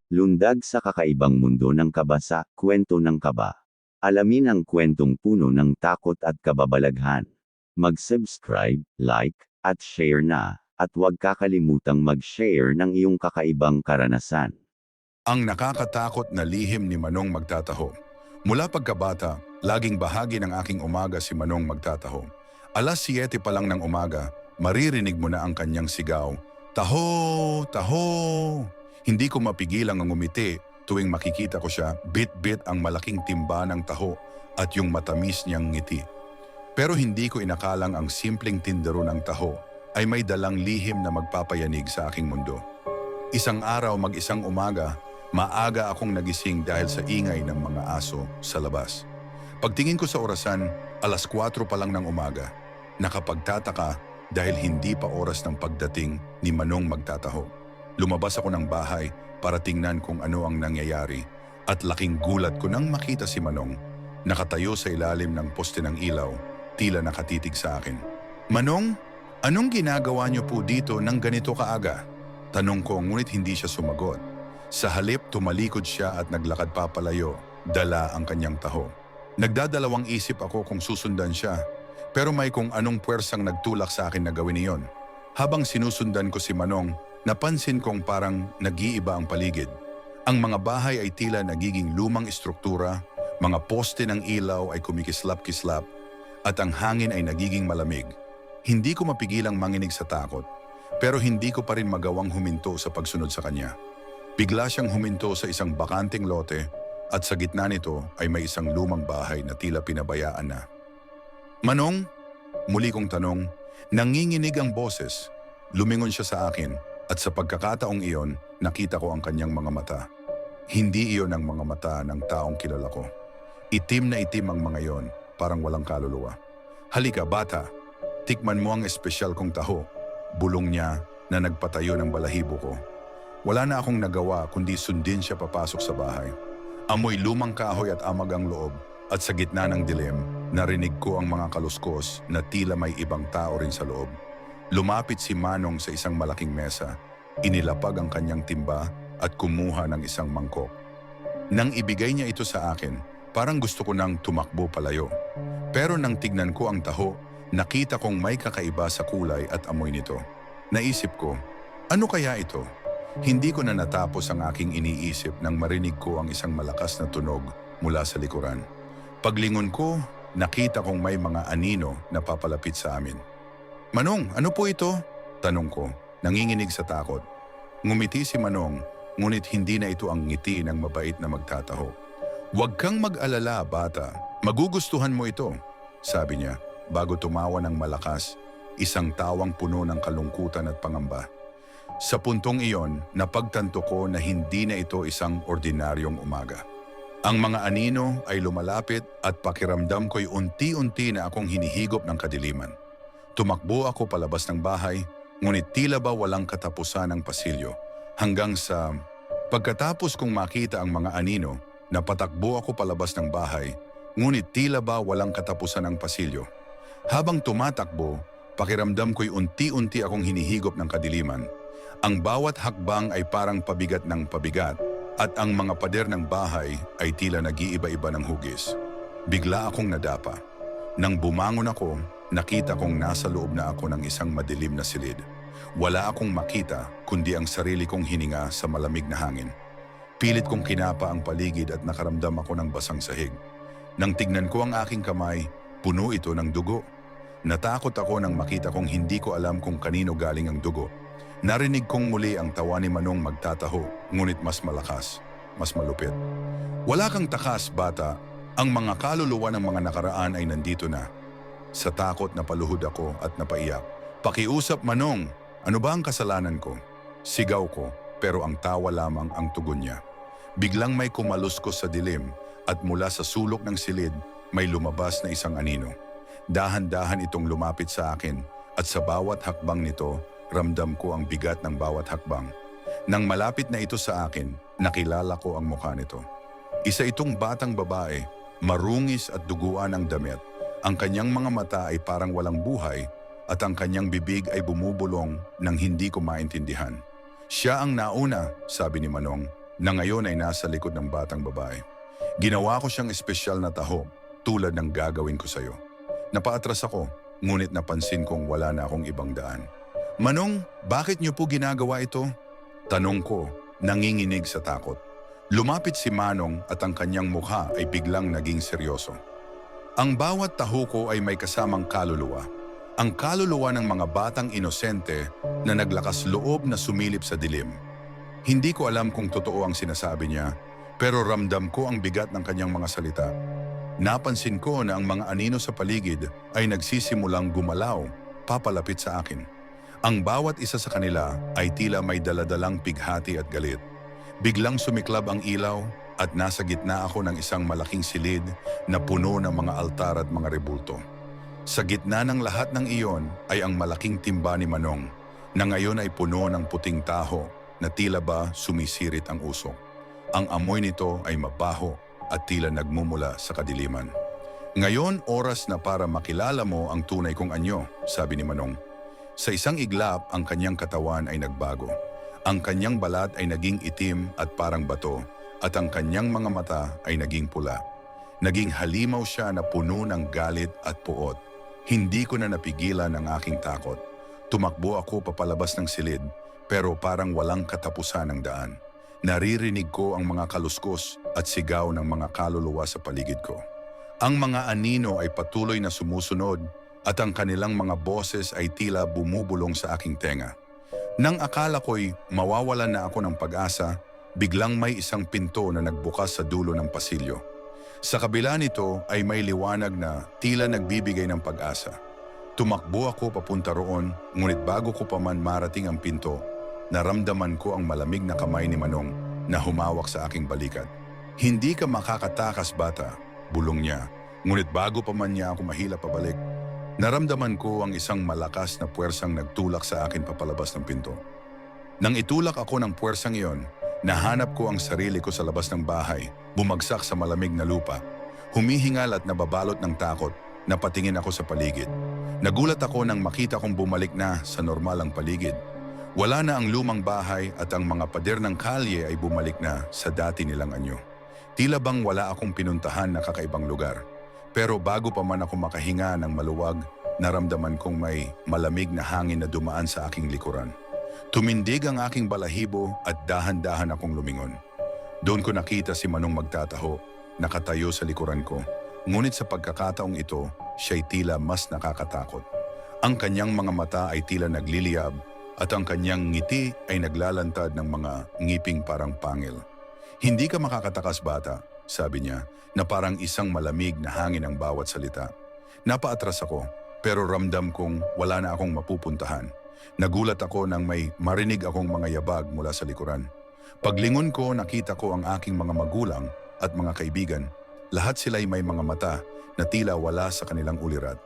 Lundag sa kakaibang mundo ng kaba sa Kwento ng Kaba. Alamin ang kwentong puno ng takot at kababalaghan. Mag-subscribe, like, at share na. At huwag kakalimutang mag-share ng iyong kakaibang karanasan. Ang nakakatakot na lihim ni Manong Magtataho. Mula pagkabata, laging bahagi ng aking umaga si Manong Magtataho. Alas 7 pa lang ng umaga, maririnig mo na ang kanyang sigaw, "Taho! Taho!" Hindi ko mapigilang ang ngumiti tuwing makikita ko siya, bit-bit ang malaking timba ng taho at yung matamis niyang ngiti. Pero hindi ko inakalang ang simpleng tindero ng taho ay may dalang lihim na magpapayanig sa aking mundo. Isang araw mag-isang umaga, maaga akong nagising dahil sa ingay ng mga aso sa labas. Pagtingin ko sa orasan, alas 4 pa lang ng umaga. Nakapagtataka dahil hindi pa oras ng pagdating ni Manong Magtataho. Lumabas ako ng bahay para tingnan kung ano ang nangyayari at laking gulat ko nang makita si Manong. Nakatayo sa ilalim ng poste ng ilaw, tila nakatitig sa akin. "Manong, anong ginagawa niyo po dito nang ganito kaaga?" Tanong ko ngunit hindi siya sumagot. Sa halip tumalikod siya at naglakad papalayo, dala ang kanyang taho. Nagdadalawang isip ako kung susundan siya, pero may kung anong puwersang nagtulak sa akin na gawin iyon. Habang sinusundan ko si Manong, napansin kong parang nag-iiba ang paligid. Ang mga bahay ay tila nagiging lumang istruktura, mga poste ng ilaw ay kumikislap-kislap, at ang hangin ay nagiging malamig. Hindi ko mapigilang manginig sa takot, pero hindi ko pa rin magawang huminto sa pagsunod sa kanya. Bigla siyang huminto sa isang bakanting lote at sa gitna nito ay may isang lumang bahay na tila pinabayaan na. "Manong?" Muli kong tanong. Nanginginig ang boses. Lumingon siya sa akin at sa pagkakataong iyon, nakita ko ang kanyang mga mata. Hindi iyon ang mga mata ng taong kilala ko. Itim na itim ang mga iyon, parang walang kaluluwa. "Halika bata, tikman mo ang espesyal kong taho." Bulong niya na nagpatayo ng balahibo ko. Wala na akong nagawa kundi sundin siya papasok sa bahay. Amoy lumang kahoy at amag ang loob at sa gitna ng dilim, narinig ko ang mga kaluskos na tila may ibang tao rin sa loob. Lumapit si Manong sa isang malaking mesa, inilapag ang kanyang timba at kumuha ng isang mangkok. Nang ibigay niya ito sa akin, parang gusto ko nang tumakbo palayo. Pero nang tignan ko ang taho, nakita kong may kakaiba sa kulay at amoy nito. Naisip ko, ano kaya ito? Hindi ko na natapos ang aking iniisip nang marinig ko ang isang malakas na tunog mula sa likuran. Paglingon ko, nakita kong may mga anino na papalapit sa amin. "Manong, ano po ito?" Tanong ko, nanginginig sa takot. Ngumiti si Manong, ngunit hindi na ito ang ngiti ng mabait na magtataho. "Huwag kang mag-alala, bata. Magugustuhan mo ito," sabi niya, bago tumawa ng malakas, isang tawang puno ng kalungkutan at pangamba. Sa puntong iyon, napagtanto ko na hindi na ito isang ordinaryong umaga. Ang mga anino ay lumalapit at pakiramdam ko'y unti-unti na akong hinihigop ng kadiliman. Tumakbo ako palabas ng bahay, ngunit tila ba walang katapusan ang pasilyo. Hanggang sa pagkatapos kong makita ang mga anino, napatakbo ako palabas ng bahay, ngunit tila ba walang katapusan ang pasilyo. Habang tumatakbo, pakiramdam ko'y unti-unti akong hinihigop ng kadiliman. Ang bawat hakbang ay parang pabigat ng pabigat at ang mga pader ng bahay ay tila nag-iiba-iba ng hugis. Bigla akong nadapa. Nang bumangon ako, nakita kong nasa loob na ako ng isang madilim na silid. Wala akong makita kundi ang sarili kong hininga sa malamig na hangin. Pilit kong kinapa ang paligid at nakaramdam ako ng basang sahig. Nang tignan ko ang aking kamay, puno ito ng dugo. Natakot ako nang makita kong hindi ko alam kung kanino galing ang dugo. Narinig kong muli ang tawa ni Manong Magtataho, ngunit mas malakas, mas malupit. "Wala kang takas, bata. Ang mga kaluluwa ng mga nakaraan ay nandito na." Sa takot napaluhod ako at napaiyak. "Pakiusap, Manong, ano ba ang kasalanan ko?" Sigaw ko, pero ang tawa lamang ang tugon niya. Biglang may kumaluskos sa dilim at mula sa sulok ng silid may lumabas na isang anino. Dahan-dahan itong lumapit sa akin at sa bawat hakbang nito, ramdam ko ang bigat ng bawat hakbang. Nang malapit na ito sa akin, nakilala ko ang mukha nito. Isa itong batang babae, marungis at duguan ang damit. Ang kanyang mga mata ay parang walang buhay at ang kanyang bibig ay bumubulong nang hindi ko maintindihan. "Siya ang nauna," sabi ni Manong. na ngayon ay nasa likod ng batang babae. Ginawa ko siyang espesyal na taho tulad ng gagawin ko sa'yo. Napaatras ako, ngunit napansin kong wala na akong ibang daan. Manong, bakit niyo po ginagawa ito? Tanong ko, nanginginig sa takot. Lumapit si Manong at ang kanyang mukha ay biglang naging seryoso. Ang bawat taho ko ay may kasamang kaluluwa. Ang kaluluwa ng mga batang inosente na naglakas loob na sumilip sa dilim. Hindi ko alam kung totoo ang sinasabi niya, pero ramdam ko ang bigat ng kanyang mga salita. Napansin ko na ang mga anino sa paligid ay nagsisimulang gumalaw, papalapit sa akin. Ang bawat isa sa kanila ay tila may daladalang pighati at galit. Biglang sumiklab ang ilaw at nasa gitna ako ng isang malaking silid na puno ng mga altar at mga rebulto. Sa gitna ng lahat ng iyon ay ang malaking timba ni Manong na ngayon ay puno ng puting taho na tila ba sumisirit ang usok. Ang amoy nito ay mabaho at tila nagmumula sa kadiliman. Ngayon oras na para makilala mo ang tunay kong anyo, sabi ni Manong. Sa isang iglap, ang kanyang katawan ay nagbago. Ang kanyang balat ay naging itim at parang bato at ang kanyang mga mata ay naging pula. Naging halimaw siya na puno ng galit at puot. Hindi ko na napigilan ang aking takot. Tumakbo ako papalabas ng silid pero parang walang katapusan ng daan. Naririnig ko ang mga kaluskos at sigaw ng mga kaluluwa sa paligid ko. Ang mga anino ay patuloy na sumusunod at ang kanilang mga boses ay tila bumubulong sa aking tenga. Nang akala ko'y mawawalan na ako ng pag-asa, biglang may isang pinto na nagbukas sa dulo ng pasilyo. Sa kabila nito ay may liwanag na tila nagbibigay ng pag-asa. Tumakbo ako papunta roon, ngunit bago ko pa man marating ang pinto, naramdaman ko ang malamig na kamay ni Manong na humawak sa aking balikat. Hindi ka makakatakas bata, bulong niya, ngunit bago pa man niya ako mahila pabalik, naramdaman ko ang isang malakas na puwersang nagtulak sa akin papalabas ng pinto. Nang itulak ako ng puwersang iyon, nahanap ko ang sarili ko sa labas ng bahay, bumagsak sa malamig na lupa. Humihingal at nababalot ng takot, napatingin ako sa paligid. Nagulat ako nang makita kong bumalik na sa normal ang paligid. Wala na ang lumang bahay at ang mga pader ng kalye ay bumalik na sa dati nilang anyo. Tila bang wala akong pinuntahan na kakaibang lugar. Pero bago pa man ako makahinga ng maluwag, naramdaman kong may malamig na hangin na dumaan sa aking likuran. Tumindig ang aking balahibo at dahan-dahan akong lumingon. Doon ko nakita si Manong magtataho, nakatayo sa likuran ko. Ngunit sa pagkakataong ito, siya'y tila mas nakakatakot. Ang kanyang mga mata ay tila nagliliyab at ang kanyang ngiti ay naglalantad ng mga ngiping parang pangil. Hindi ka makakatakas bata, sabi niya, na parang isang malamig na hangin ang bawat salita. Napaatras ako, pero ramdam kong wala na akong mapupuntahan. Nagulat ako nang may marinig akong mga yabag mula sa likuran. Paglingon ko, nakita ko ang aking mga magulang at mga kaibigan. Lahat sila'y may mga mata na tila wala sa kanilang ulirat.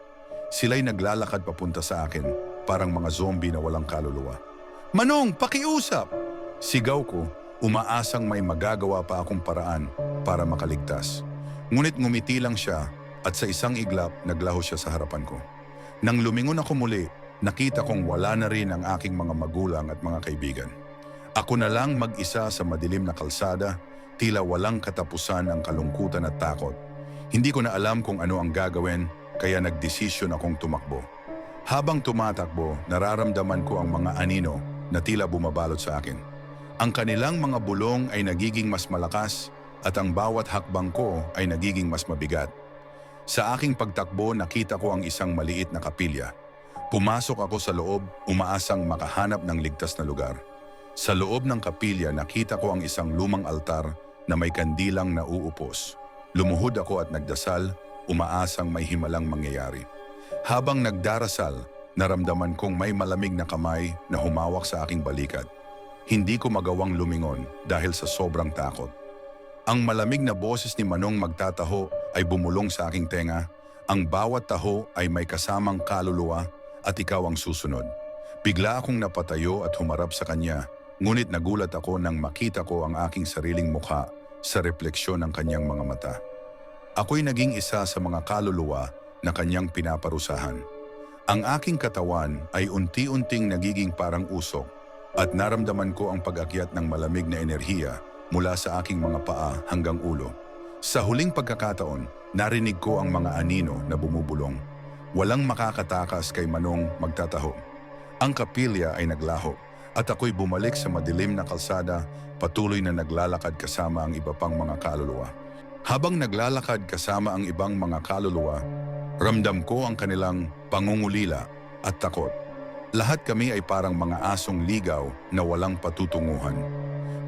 Sila'y naglalakad papunta sa akin, parang mga zombie na walang kaluluwa. Manong, pakiusap! Sigaw ko, umaasang may magagawa pa akong paraan para makaligtas. Ngunit ngumiti lang siya at sa isang iglap naglaho siya sa harapan ko. Nang lumingon ako muli, nakita kong wala na rin ang aking mga magulang at mga kaibigan. Ako na lang mag-isa sa madilim na kalsada, tila walang katapusan ang kalungkutan at takot. Hindi ko na alam kung ano ang gagawin, kaya nagdesisyon akong tumakbo. Habang tumatakbo, nararamdaman ko ang mga anino na tila bumabalot sa akin. Ang kanilang mga bulong ay nagiging mas malakas at ang bawat hakbang ko ay nagiging mas mabigat. Sa aking pagtakbo, nakita ko ang isang maliit na kapilya. Pumasok ako sa loob, umaasang makahanap ng ligtas na lugar. Sa loob ng kapilya, nakita ko ang isang lumang altar na may kandilang nauupos. Lumuhod ako at nagdasal, umaasang may himalang mangyayari. Habang nagdarasal, naramdaman kong may malamig na kamay na humawak sa aking balikat. Hindi ko magawang lumingon dahil sa sobrang takot. Ang malamig na boses ni Manong magtataho ay bumulong sa aking tenga. Ang bawat taho ay may kasamang kaluluwa at ikaw ang susunod. Bigla akong napatayo at humarap sa kanya, ngunit nagulat ako nang makita ko ang aking sariling mukha sa refleksyon ng kanyang mga mata. Ako'y naging isa sa mga kaluluwa na kanyang pinaparusahan. Ang aking katawan ay unti-unting nagiging parang usok at naramdaman ko ang pag-akyat ng malamig na enerhiya mula sa aking mga paa hanggang ulo. Sa huling pagkakataon, narinig ko ang mga anino na bumubulong. Walang makakatakas kay Manong Magtataho. Ang kapilya ay naglaho at ako'y bumalik sa madilim na kalsada, patuloy na naglalakad kasama ang iba pang mga kaluluwa. Habang naglalakad kasama ang ibang mga kaluluwa, ramdam ko ang kanilang pangungulila at takot. Lahat kami ay parang mga asong ligaw na walang patutunguhan.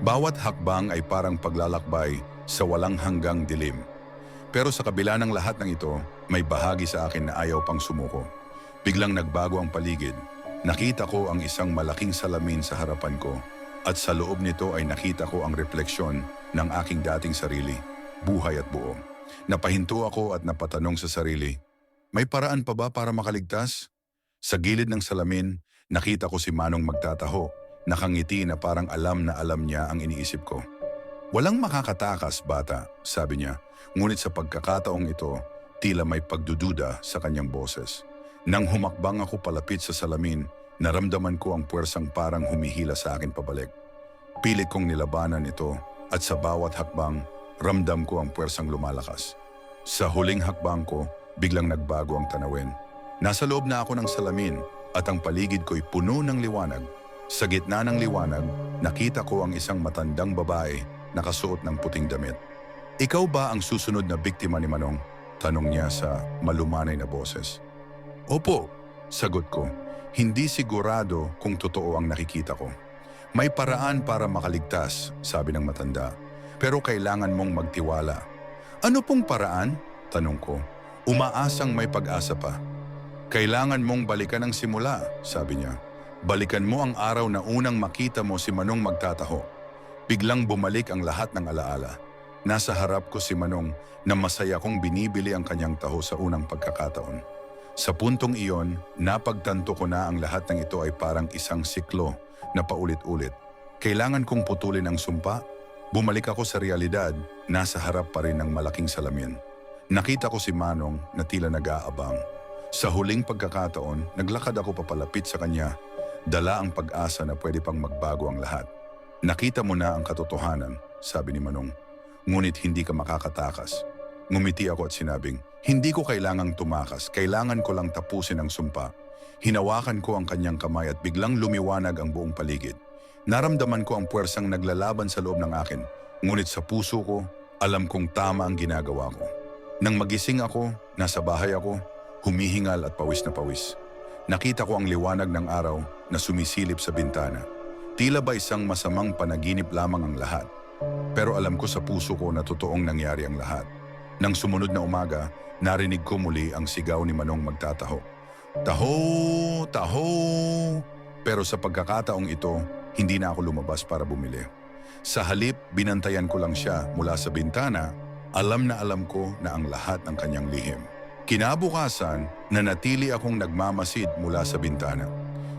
Bawat hakbang ay parang paglalakbay sa walang hanggang dilim. Pero sa kabila ng lahat ng ito, may bahagi sa akin na ayaw pang sumuko. Biglang nagbago ang paligid. Nakita ko ang isang malaking salamin sa harapan ko at sa loob nito ay nakita ko ang refleksyon ng aking dating sarili, buhay at buo. Napahinto ako at napatanong sa sarili, may paraan pa ba para makaligtas? Sa gilid ng salamin, nakita ko si Manong Magtataho, nakangiti na parang alam na alam niya ang iniisip ko. Walang makakatakas, bata, sabi niya. Ngunit sa pagkakataong ito, tila may pagdududa sa kanyang boses. Nang humakbang ako palapit sa salamin, naramdaman ko ang puwersang parang humihila sa akin pabalik. Pilit kong nilabanan ito at sa bawat hakbang, ramdam ko ang puwersang lumalakas. Sa huling hakbang ko, biglang nagbago ang tanawin. Nasa loob na ako ng salamin at ang paligid ko'y puno ng liwanag. Sa gitna ng liwanag, nakita ko ang isang matandang babae nakasuot ng puting damit. Ikaw ba ang susunod na biktima ni Manong? Tanong niya sa malumanay na boses. Opo, sagot ko. Hindi sigurado kung totoo ang nakikita ko. May paraan para makaligtas, sabi ng matanda. Pero kailangan mong magtiwala. Ano pong paraan? Tanong ko. Umaasang may pag-asa pa. Kailangan mong balikan ang simula, sabi niya. Balikan mo ang araw na unang makita mo si Manong Magtataho. Biglang bumalik ang lahat ng alaala. Nasa harap ko si Manong na masaya kong binibili ang kanyang taho sa unang pagkakataon. Sa puntong iyon, napagtanto ko na ang lahat ng ito ay parang isang siklo na paulit-ulit. Kailangan kong putulin ang sumpa. Bumalik ako sa realidad, nasa harap pa rin ng malaking salamin. Nakita ko si Manong na tila nag-aabang. Sa huling pagkakataon, naglakad ako papalapit sa kanya, dala ang pag-asa na pwede pang magbago ang lahat. Nakita mo na ang katotohanan, sabi ni Manong. Ngunit hindi ka makakatakas. Ngumiti ako at sinabing, hindi ko kailangang tumakas, kailangan ko lang tapusin ang sumpa. Hinawakan ko ang kanyang kamay at biglang lumiwanag ang buong paligid. Naramdaman ko ang puwersang naglalaban sa loob ng akin, ngunit sa puso ko, alam kong tama ang ginagawa ko. Nang magising ako, nasa bahay ako, humihingal at pawis na pawis. Nakita ko ang liwanag ng araw na sumisilip sa bintana. Tila ba isang masamang panaginip lamang ang lahat. Pero alam ko sa puso ko na totoong nangyari ang lahat. Nang sumunod na umaga, narinig ko muli ang sigaw ni Manong Magtataho. Taho! Taho! Pero sa pagkakataong ito, hindi na ako lumabas para bumili. Sa halip, binantayan ko lang siya mula sa bintana, alam na alam ko na ang lahat ng kanyang lihim. Kinabukasan, nanatili akong nagmamasid mula sa bintana.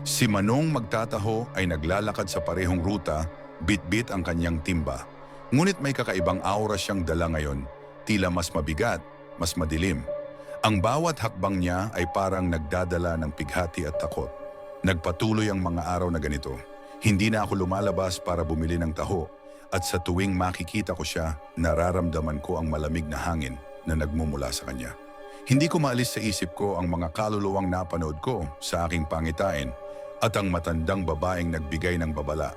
Si Manong Magtataho ay naglalakad sa parehong ruta, bit-bit ang kanyang timba. Ngunit may kakaibang aura siyang dala ngayon, tila mas mabigat, mas madilim. Ang bawat hakbang niya ay parang nagdadala ng pighati at takot. Nagpatuloy ang mga araw na ganito. Hindi na ako lumalabas para bumili ng taho at sa tuwing makikita ko siya, nararamdaman ko ang malamig na hangin na nagmumula sa kanya. Hindi ko maalis sa isip ko ang mga kaluluwang napanood ko sa aking pangitain at ang matandang babaeng nagbigay ng babala.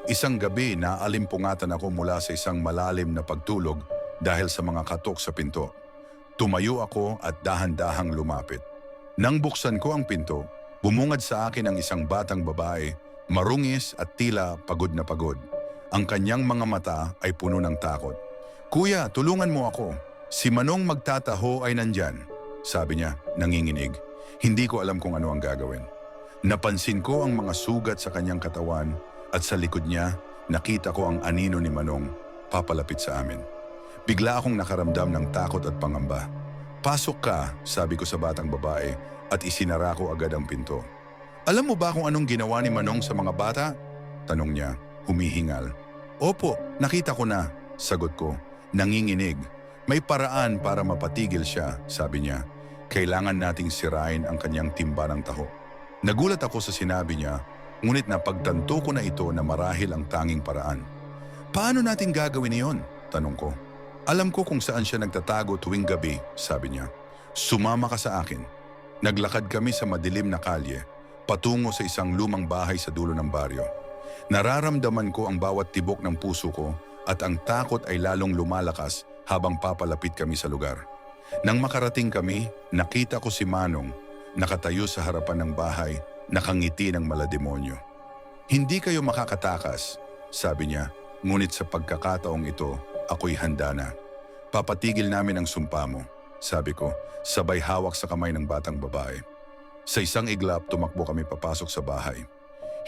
Isang gabi naalimpungatan ako mula sa isang malalim na pagtulog dahil sa mga katok sa pinto. Tumayo ako at dahan-dahang lumapit. Nang buksan ko ang pinto, bumungad sa akin ang isang batang babae, marungis at tila pagod na pagod. Ang kanyang mga mata ay puno ng takot. Kuya, tulungan mo ako. Si Manong Magtataho ay nandyan, sabi niya, nanginginig. Hindi ko alam kung ano ang gagawin. Napansin ko ang mga sugat sa kanyang katawan at sa likod niya, nakita ko ang anino ni Manong papalapit sa amin. Bigla akong nakaramdam ng takot at pangamba. Pasok ka, sabi ko sa batang babae at isinara ko agad ang pinto. Alam mo ba kung anong ginawa ni Manong sa mga bata? Tanong niya, humihingal. Opo, nakita ko na, sagot ko, nanginginig. May paraan para mapatigil siya, sabi niya. Kailangan nating sirain ang kanyang timba ng taho. Nagulat ako sa sinabi niya, ngunit napagtanto ko na ito na marahil ang tanging paraan. Paano natin gagawin iyon? Tanong ko. Alam ko kung saan siya nagtatago tuwing gabi, sabi niya. Sumama ka sa akin. Naglakad kami sa madilim na kalye, patungo sa isang lumang bahay sa dulo ng baryo. Nararamdaman ko ang bawat tibok ng puso ko at ang takot ay lalong lumalakas habang papalapit kami sa lugar. Nang makarating kami, nakita ko si Manong, nakatayo sa harapan ng bahay, nakangiti ng malademonyo. Hindi kayo makakatakas, sabi niya, ngunit sa pagkakataong ito, ako'y handa na. Papatigil namin ang sumpa mo, sabi ko, sabay hawak sa kamay ng batang babae. Sa isang iglap, tumakbo kami papasok sa bahay.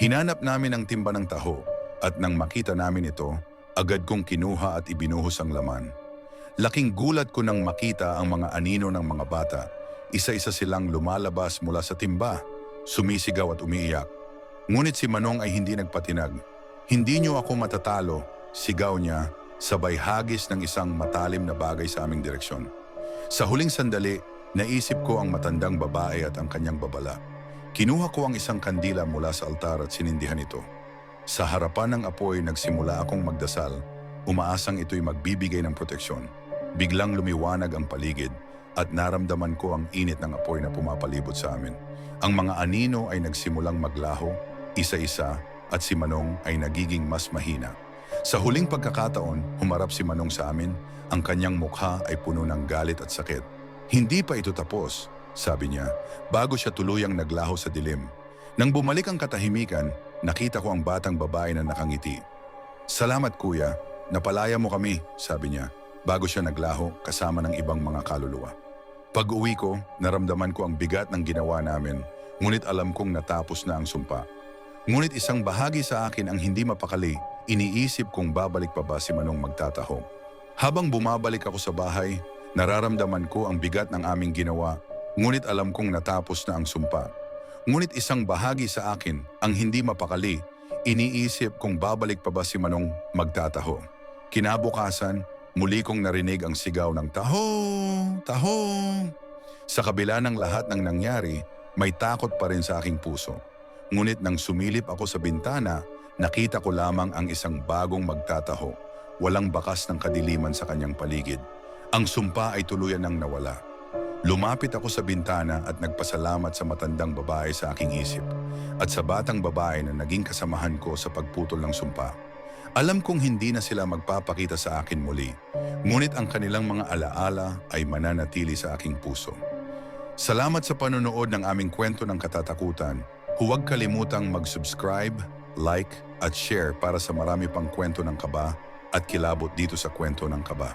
Hinanap namin ang timba ng taho at nang makita namin ito, agad kong kinuha at ibinuhos ang laman. Laking gulat ko nang makita ang mga anino ng mga bata. Isa-isa silang lumalabas mula sa timba, sumisigaw at umiiyak. Ngunit si Manong ay hindi nagpatinag. Hindi niyo ako matatalo, sigaw niya, sabay hagis ng isang matalim na bagay sa aming direksyon. Sa huling sandali, naisip ko ang matandang babae at ang kanyang babala. Kinuha ko ang isang kandila mula sa altar at sinindihan ito. Sa harapan ng apoy, nagsimula akong magdasal, umaasang ito'y magbibigay ng proteksyon. Biglang lumiwanag ang paligid at naramdaman ko ang init ng apoy na pumapalibot sa amin. Ang mga anino ay nagsimulang maglaho, isa-isa, at si Manong ay nagiging mas mahina. Sa huling pagkakataon, humarap si Manong sa amin, ang kanyang mukha ay puno ng galit at sakit. Hindi pa ito tapos, sabi niya, bago siya tuluyang naglaho sa dilim. Nang bumalik ang katahimikan, nakita ko ang batang babae na nakangiti. Salamat kuya, napalaya mo kami, sabi niya, bago siya naglaho kasama ng ibang mga kaluluwa. Pag-uwi ko, naramdaman ko ang bigat ng ginawa namin, ngunit alam kong natapos na ang sumpa. Ngunit isang bahagi sa akin ang hindi mapakali, iniisip kong babalik pa ba si Manong magtataho. Habang bumabalik ako sa bahay, nararamdaman ko ang bigat ng aming ginawa, ngunit alam kong natapos na ang sumpa. Ngunit isang bahagi sa akin ang hindi mapakali, iniisip kung babalik pa ba si Manong magtataho. Kinabukasan, muli kong narinig ang sigaw ng taho, taho. Sa kabila ng lahat ng nangyari, may takot pa rin sa aking puso. Ngunit nang sumilip ako sa bintana, nakita ko lamang ang isang bagong magtataho. Walang bakas ng kadiliman sa kanyang paligid. Ang sumpa ay tuluyan nang nawala. Lumapit ako sa bintana at nagpasalamat sa matandang babae sa aking isip at sa batang babae na naging kasamahan ko sa pagputol ng sumpa. Alam kong hindi na sila magpapakita sa akin muli, ngunit ang kanilang mga alaala ay mananatili sa aking puso. Salamat sa panonood ng aming kwento ng katatakutan. Huwag kalimutang mag-subscribe, like at share para sa marami pang kwento ng kaba at kilabot dito sa Kwento ng Kaba.